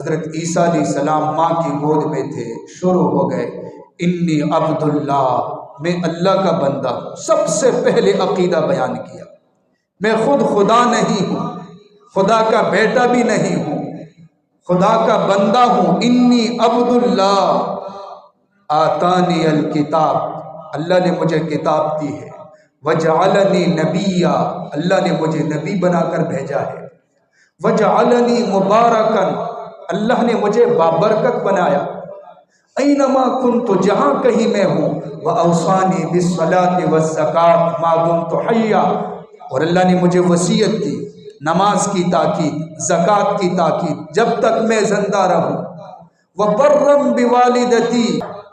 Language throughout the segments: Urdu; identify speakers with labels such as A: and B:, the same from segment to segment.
A: حضرت عیسیٰ علیہ السلام ماں کی گود میں تھے، شروع ہو گئے انی عبداللہ، میں اللہ کا بندہ ہوں۔ سب سے پہلے عقیدہ بیان کیا، میں خود خدا نہیں ہوں، خدا کا بیٹا بھی نہیں ہوں، خدا کا بندہ ہوں۔ انی عبداللہ آتانی الکتاب، اللہ نے مجھے کتاب دی ہے۔ وجعلنی نبیا، اللہ نے مجھے نبی بنا کر بھیجا ہے۔ وجعلنی مبارکن، اللہ نے مجھے بابرکت بنایا۔ اینما کنت، جہاں کہیں میں ہوں۔ واوصانی بالصلاۃ والزکاۃ ما دمت حیا، اور اللہ نے مجھے وصیت دی نماز کی تاکید، زکوٰۃ کی تاکید، جب تک میں زندہ رہوں۔ وبرم بوالدتی،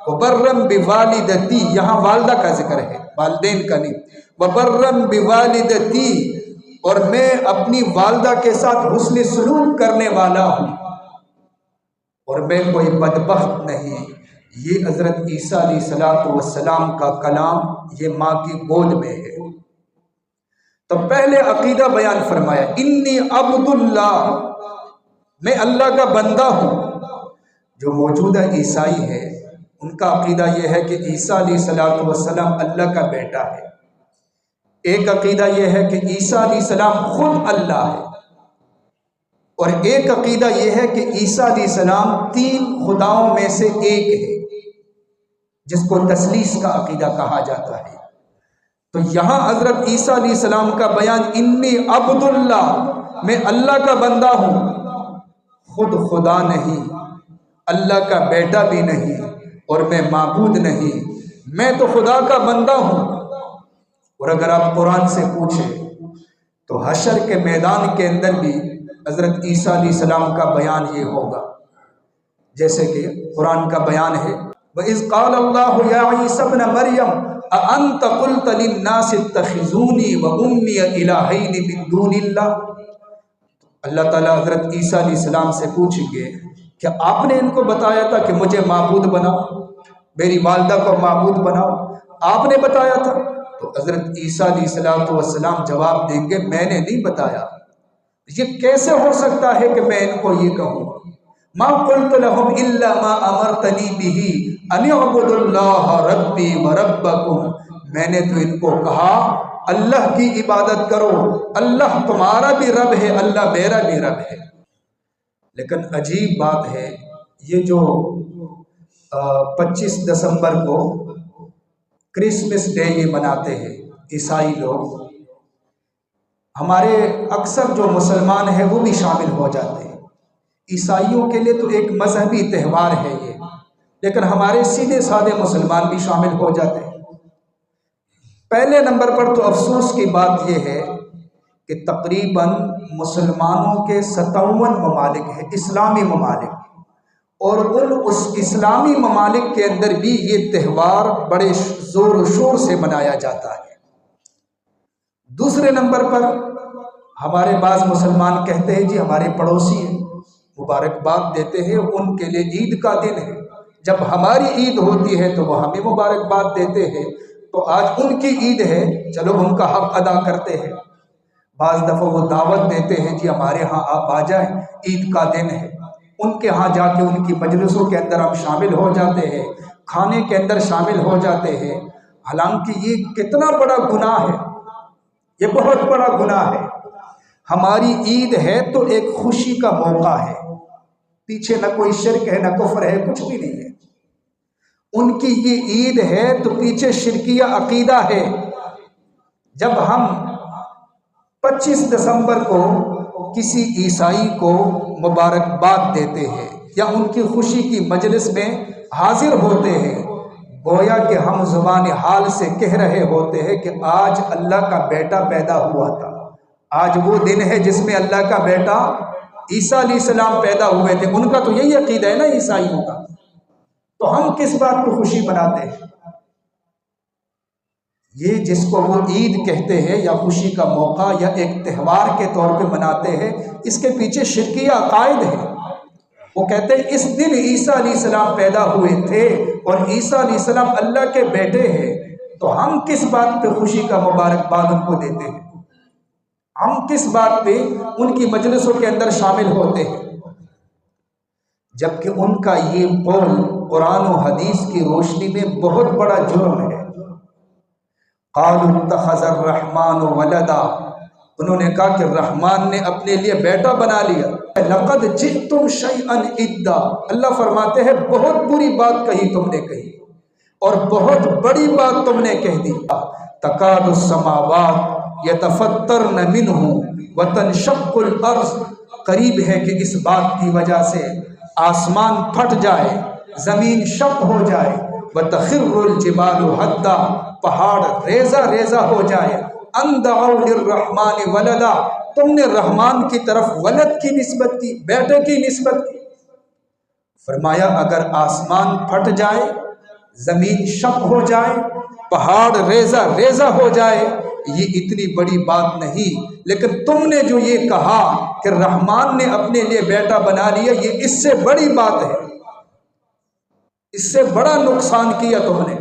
A: وبرم بوالدتی، یہاں والدہ کا ذکر ہے، والدین کا نہیں۔ وبرم بوالدتی، اور میں اپنی والدہ کے ساتھ حسن سلوک کرنے والا ہوں، اور میں کوئی بدبخت نہیں۔ یہ حضرت عیسیٰ علیہ السلام کا کلام، یہ ماں کی گود میں ہے۔ تو پہلے عقیدہ بیان فرمایا، انی عبداللہ، میں اللہ کا بندہ ہوں۔ جو موجودہ عیسائی ہے ان کا عقیدہ یہ ہے کہ عیسیٰ علیہ السلام اللہ کا بیٹا ہے۔ ایک عقیدہ یہ ہے کہ عیسیٰ علیہ السلام خود اللہ ہے، اور ایک عقیدہ یہ ہے کہ عیسیٰ علیہ السلام تین خداؤں میں سے ایک ہے، جس کو تثلیث کا عقیدہ کہا جاتا ہے۔ تو یہاں حضرت عیسیٰ علیہ السلام کا بیان، انی عبداللہ، میں اللہ کا بندہ ہوں، خود خدا نہیں، اللہ کا بیٹا بھی نہیں، اور میں معبود نہیں، میں تو خدا کا بندہ ہوں۔ اور اگر آپ قرآن سے پوچھیں تو حشر کے میدان کے اندر بھی حضرت عیسیٰ علیہ السلام کا بیان یہ ہوگا، جیسے کہ قرآن کا بیان ہے، وَإِذْ قَالَ اللَّهُ يَا عِيسَى ابْنَ مَرْيَمَ أَأَنْتَ قُلْتَ لِلنَّاسِ اتَّخِذُونِي وَأُمِّيَ إِلَٰهَيْنِ مِن دُونِ اللَّهِ، اللہ تعالیٰ حضرت عیسیٰ علیہ السلام سے پوچھیں گے کہ آپ نے ان کو بتایا تھا کہ مجھے معبود بناؤ، میری والدہ کو معبود بناؤ، آپ نے بتایا تھا؟ تو حضرت عیسیٰ علیہ السلام جواب دیں گے، میں نے نہیں بتایا۔ یہ کیسے ہو سکتا ہے کہ میں ان کو یہ کہوں؟ ما قلت لهم الا ما امرتنی به ان اعبدوا اللہ ربی وربکم، میں نے تو ان کو کہا اللہ کی عبادت کرو، اللہ تمہارا بھی رب ہے، اللہ میرا بھی رب ہے۔ لیکن عجیب بات ہے، یہ جو 25 دسمبر کو کرسمس ڈے یہ مناتے ہیں عیسائی لوگ، ہمارے اکثر جو مسلمان ہیں وہ بھی شامل ہو جاتے ہیں۔ عیسائیوں کے لیے تو ایک مذہبی تہوار ہے یہ، لیکن ہمارے سیدھے سادے مسلمان بھی شامل ہو جاتے ہیں۔ پہلے نمبر پر تو افسوس کی بات یہ ہے کہ تقریباً مسلمانوں کے 57 ممالک ہیں، اسلامی ممالک، اور اس اسلامی ممالک کے اندر بھی یہ تہوار بڑے زور و شور سے منایا جاتا ہے۔ دوسرے نمبر پر ہمارے بعض مسلمان کہتے ہیں جی ہمارے پڑوسی ہیں، مبارکباد دیتے ہیں، ان کے لیے عید کا دن ہے، جب ہماری عید ہوتی ہے تو وہ ہمیں مبارکباد دیتے ہیں، تو آج ان کی عید ہے، چلو ان کا حق ادا کرتے ہیں۔ بعض دفعہ وہ دعوت دیتے ہیں جی ہمارے ہاں آپ آ جائیں، عید کا دن ہے، ان کے ہاں جا کے ان کی مجلسوں کے اندر ہم شامل ہو جاتے ہیں، کھانے کے اندر شامل ہو جاتے ہیں۔ حالانکہ یہ کتنا بڑا گناہ ہے، یہ بہت بڑا گناہ ہے۔ ہماری عید ہے تو ایک خوشی کا موقع ہے، پیچھے نہ کوئی شرک ہے، نہ کفر ہے، کچھ بھی نہیں ہے۔ ان کی یہ عید ہے تو پیچھے شرکیہ عقیدہ ہے۔ جب ہم 25 دسمبر کو کسی عیسائی کو مبارکباد دیتے ہیں یا ان کی خوشی کی مجلس میں حاضر ہوتے ہیں، گویا کہ ہم زبان حال سے کہہ رہے ہوتے ہیں کہ آج اللہ کا بیٹا پیدا ہوا تھا، آج وہ دن ہے جس میں اللہ کا بیٹا عیسیٰ علیہ السلام پیدا ہوئے تھے۔ ان کا تو یہی عقیدہ ہے نا عیسائیوں کا، تو ہم کس بات کو خوشی مناتے ہیں؟ یہ جس کو وہ عید کہتے ہیں یا خوشی کا موقع یا ایک تہوار کے طور پہ مناتے ہیں، اس کے پیچھے شرکیہ عقائد ہے۔ وہ کہتے ہیں اس دن عیسیٰ علیہ السلام پیدا ہوئے تھے اور عیسیٰ علیہ السلام اللہ کے بیٹے ہیں، تو ہم کس بات پہ خوشی کا مبارکباد ان کو دیتے ہیں؟ ہم کس بات پہ ان کی مجلسوں کے اندر شامل ہوتے ہیں؟ جبکہ ان کا یہ قول قرآن و حدیث کی روشنی میں بہت بڑا جرم ہے۔ قالوا اتخذ الرحمن ولدا، انہوں نے کہا کہ رحمان نے اپنے لیے بیٹا بنا لیا۔ لقد جئتم شیئا ادا، اللہ فرماتے ہیں بہت بری بات کہی تم نے کہی اور بہت بڑی بات تم نے کہہ دی۔ تکاد السماوات یتفطرن منہ وتنشق الارض، قریب ہے کہ اس بات کی وجہ سے آسمان پھٹ جائے، زمین شق ہو جائے، وتخر الجبال حدا، پہاڑ ریزہ ریزہ ہو جائے، ان دعوا للرحمن ولدا، تم نے رحمان کی طرف ولد کی نسبت کی، بیٹے کی نسبت کی۔ فرمایا اگر آسمان پھٹ جائے، زمین شق ہو جائے، پہاڑ ریزہ ریزہ ہو جائے، یہ اتنی بڑی بات نہیں، لیکن تم نے جو یہ کہا کہ رحمان نے اپنے لیے بیٹا بنا لیا، یہ اس سے بڑی بات ہے، اس سے بڑا نقصان کیا تم نے۔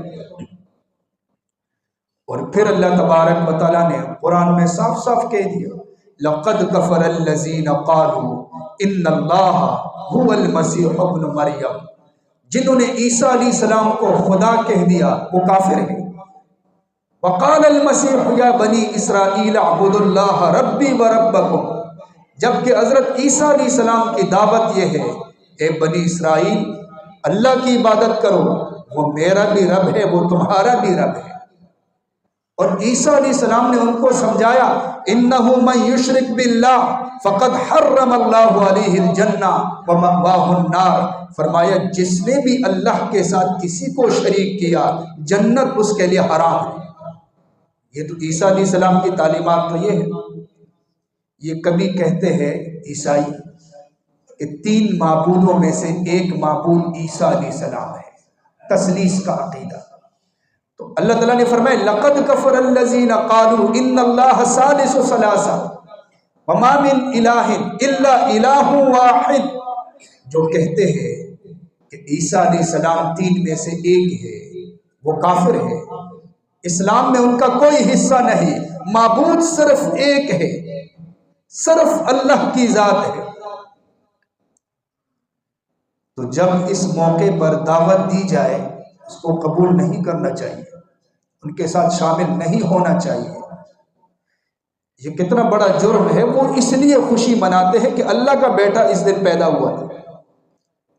A: اور پھر اللہ تبارک و تعالیٰ نے قرآن میں صاف صاف کہہ دیا، لقد کفر الذین قالوا ان اللہ هو المسیح ابن مریم، جنہوں نے عیسیٰ علیہ السلام کو خدا کہہ دیا وہ کافر ہیں۔ وقال المسیح یا بنی اسرائیل اعبدوا اللہ ربی وربکم، جبکہ حضرت عیسیٰ علیہ السلام کی دعوت یہ ہے، اے بنی اسرائیل اللہ کی عبادت کرو، وہ میرا بھی رب ہے، وہ تمہارا بھی رب ہے۔ اور عیسیٰ علیہ السلام نے ان کو سمجھایا، انہ من یشرک باللہ فقد حرم اللہ علیہ الجنہ ومأواہ النار، فرمایا جس نے بھی اللہ کے ساتھ کسی کو شریک کیا جنت اس کے لیے حرام ہے۔ یہ تو عیسیٰ علیہ السلام کی تعلیمات تو یہ ہے۔ یہ کبھی کہتے ہیں عیسائی کہ 3 معبودوں میں سے ایک معبود عیسیٰ علیہ السلام ہے، تثلیث کا عقیدہ۔ تو اللہ تعالیٰ نے فرمایا لقد کفر الذین قالوا ان اللہ ثالث ثلاثہ وما من الہ الا الہ واحد، جو کہتے ہیں کہ عیسیٰ علیہ السلام 3 میں سے ایک ہے، وہ کافر ہے، اسلام میں ان کا کوئی حصہ نہیں، معبود صرف ایک ہے، صرف اللہ کی ذات ہے۔ تو جب اس موقع پر دعوت دی جائے اس کو قبول نہیں کرنا چاہیے، ان کے ساتھ شامل نہیں ہونا چاہیے۔ یہ کتنا بڑا جرم ہے۔ وہ اس لیے خوشی مناتے ہیں کہ اللہ کا بیٹا اس دن پیدا ہوا ہے،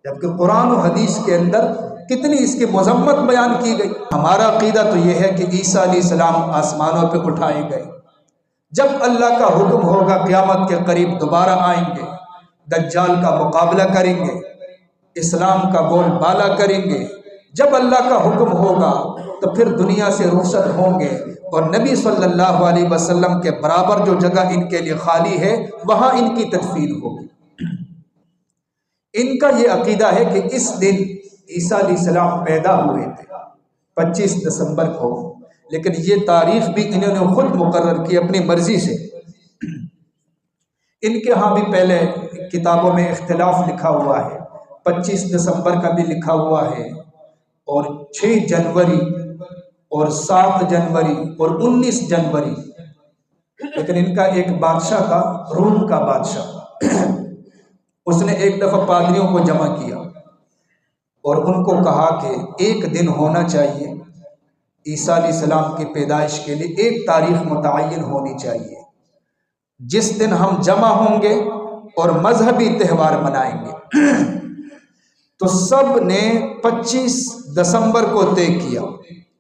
A: جبکہ قرآن و حدیث کے اندر کتنی اس کی مذمت بیان کی گئی۔ ہمارا عقیدہ تو یہ ہے کہ عیسیٰ علیہ السلام آسمانوں پہ اٹھائے گئے، جب اللہ کا حکم ہوگا قیامت کے قریب دوبارہ آئیں گے، دجال کا مقابلہ کریں گے، اسلام کا بول بالا کریں گے۔ جب اللہ کا حکم ہوگا تو پھر دنیا سے رخصت ہوں گے، اور نبی صلی اللہ علیہ وسلم کے برابر جو جگہ ان کے لیے خالی ہے وہاں ان کی تدفین ہوگی۔ ان کا یہ عقیدہ ہے کہ اس دن عیسیٰ علیہ السلام پیدا ہوئے تھے 25 دسمبر کو، لیکن یہ تاریخ بھی انہوں نے خود مقرر کی اپنی مرضی سے۔ ان کے ہاں بھی پہلے کتابوں میں اختلاف لکھا ہوا ہے، 25 دسمبر کا بھی لکھا ہوا ہے، اور 6 جنوری اور 7 جنوری اور 19 جنوری، لیکن ان کا ایک بادشاہ تھا، روم کا بادشاہ، اس نے ایک دفعہ پادریوں کو جمع کیا اور ان کو کہا کہ ایک دن ہونا چاہیے عیسیٰ علیہ السلام کی پیدائش کے لیے، ایک تاریخ متعین ہونی چاہیے جس دن ہم جمع ہوں گے اور مذہبی تہوار منائیں گے۔ تو سب نے 25 دسمبر کو طے کیا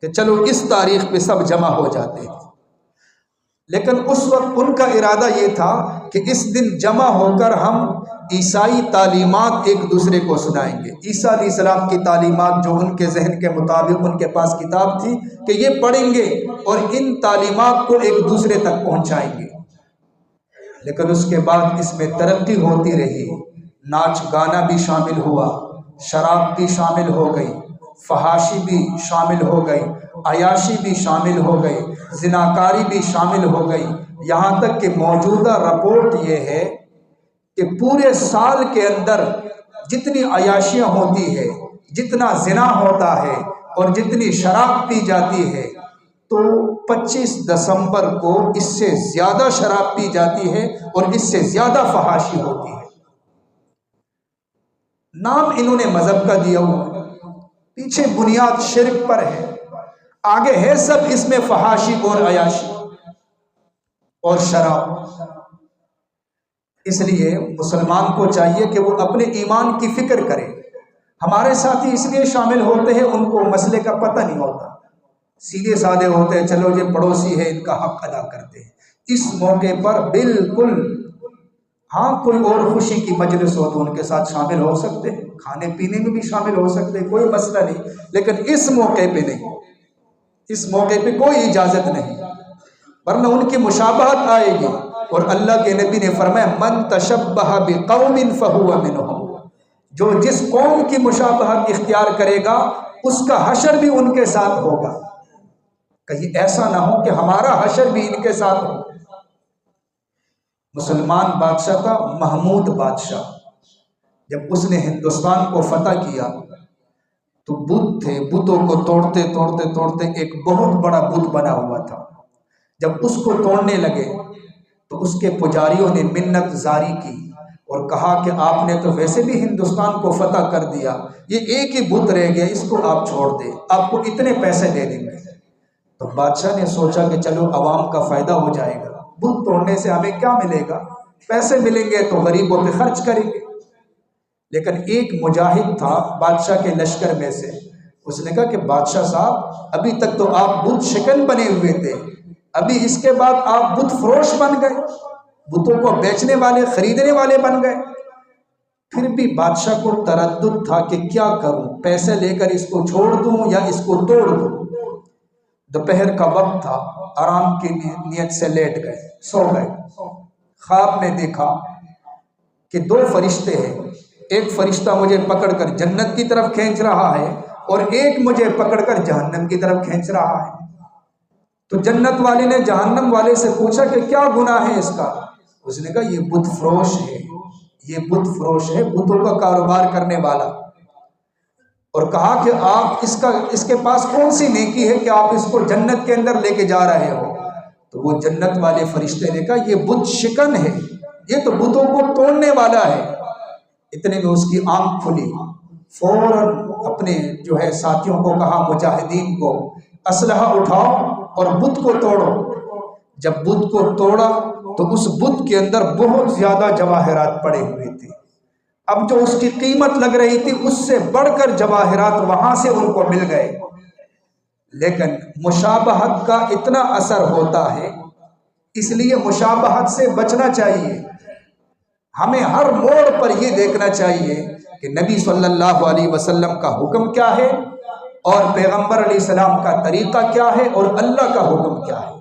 A: کہ چلو اس تاریخ پہ سب جمع ہو جاتے ہیں، لیکن اس وقت ان کا ارادہ یہ تھا کہ اس دن جمع ہو کر ہم عیسائی تعلیمات ایک دوسرے کو سنائیں گے۔ عیسیٰ علیہ السلام کی تعلیمات جو ان کے ذہن کے مطابق ان کے پاس کتاب تھی کہ یہ پڑھیں گے اور ان تعلیمات کو ایک دوسرے تک پہنچائیں گے۔ لیکن اس کے بعد اس میں ترقی ہوتی رہی، ناچ گانا بھی شامل ہوا، شراب بھی شامل ہو گئی، فحاشی بھی شامل ہو گئی، عیاشی بھی شامل ہو گئی، زناکاری بھی شامل ہو گئی، یہاں تک کہ موجودہ رپورٹ یہ ہے کہ پورے سال کے اندر جتنی عیاشیاں ہوتی ہے، جتنا زنا ہوتا ہے اور جتنی شراب پی جاتی ہے، تو 25 دسمبر کو اس سے زیادہ شراب پی جاتی ہے اور اس سے زیادہ فحاشی ہوتی ہے۔ نام انہوں نے مذہب کا دیا ہوا ہے، پیچھے بنیاد شرک پر ہے، آگے ہے سب اس میں فحاشی اور عیاشی اور شراب۔ اس لیے مسلمان کو چاہیے کہ وہ اپنے ایمان کی فکر کرے۔ ہمارے ساتھی اس لیے شامل ہوتے ہیں ان کو مسئلے کا پتہ نہیں ہوتا، سیدھے سادے ہوتے ہیں، چلو یہ پڑوسی ہے ان کا حق ادا کرتے ہیں۔ اس موقع پر بالکل ہاں کوئی اور خوشی کی مجلس ہو تو ان کے ساتھ شامل ہو سکتے ہیں، کھانے پینے میں بھی شامل ہو سکتے ہیں، کوئی مسئلہ نہیں، لیکن اس موقع پہ نہیں، اس موقع پہ کوئی اجازت نہیں، ورنہ ان کی مشابہت آئے گی۔ اور اللہ کے نبی نے فرمایا من تشبہ بقوم فہو منہم، جو جس قوم کی مشابہت اختیار کرے گا اس کا حشر بھی ان کے ساتھ ہوگا۔ کہیں ایسا نہ ہو کہ ہمارا حشر بھی ان کے ساتھ ہو۔ مسلمان بادشاہ تھا محمود بادشاہ، جب اس نے ہندوستان کو فتح کیا تو بت تھے، بتوں کو توڑتے توڑتے توڑتے ایک بہت بڑا بت بنا ہوا تھا۔ جب اس کو توڑنے لگے تو اس کے پجاریوں نے منت زاری کی اور کہا کہ آپ نے تو ویسے بھی ہندوستان کو فتح کر دیا، یہ ایک ہی بت رہ گیا، اس کو آپ چھوڑ دیں، آپ کو اتنے پیسے دے دیں گے۔ تو بادشاہ نے سوچا کہ چلو عوام کا فائدہ ہو جائے گا، بت توڑنے سے ہمیں کیا ملے گا، پیسے ملیں گے تو غریبوں پہ خرچ کریں گے۔ لیکن ایک مجاہد تھا بادشاہ کے لشکر میں سے، اس نے کہا کہ بادشاہ صاحب ابھی تک تو آپ بت شکن بنے ہوئے تھے، ابھی اس کے بعد آپ بت فروش بن گئے، بتوں کو بیچنے والے خریدنے والے بن گئے۔ پھر بھی بادشاہ کو تردد تھا کہ کیا کروں، پیسے لے کر اس کو چھوڑ دوں یا اس کو توڑ دوں۔ دوپہر کا وقت تھا، آرام کی نیت سے لیٹ گئے، سو گئے۔ خواب میں دیکھا کہ دو فرشتے ہیں، ایک فرشتہ مجھے پکڑ کر جنت کی طرف کھینچ رہا ہے اور ایک مجھے پکڑ کر جہنم کی طرف کھینچ رہا ہے۔ تو جنت والے نے جہنم والے سے پوچھا کہ کیا گناہ ہے اس کا؟ اس نے کہا یہ بت فروش ہے، یہ بت فروش ہے، بتوں کا کاروبار کرنے والا۔ اور کہا کہ آپ اس کے پاس کون سی نیکی ہے کہ آپ اس کو جنت کے اندر لے کے جا رہے ہو؟ تو وہ جنت والے فرشتے نے کہا یہ بت شکن ہے، یہ تو بتوں کو توڑنے والا ہے۔ اتنے میں اس کی آنکھ کھلی، فوراً اپنے جو ہے ساتھیوں کو کہا مجاہدین کو اسلحہ اٹھاؤ اور بت کو توڑو۔ جب بت کو توڑا تو اس بت کے اندر بہت زیادہ جواہرات پڑے ہوئے تھے، اب جو اس کی قیمت لگ رہی تھی اس سے بڑھ کر جواہرات وہاں سے ان کو مل گئے۔ لیکن مشابہت کا اتنا اثر ہوتا ہے، اس لیے مشابہت سے بچنا چاہیے۔ ہمیں ہر موڑ پر یہ دیکھنا چاہیے کہ نبی صلی اللہ علیہ وسلم کا حکم کیا ہے اور پیغمبر علیہ السلام کا طریقہ کیا ہے اور اللہ کا حکم کیا ہے۔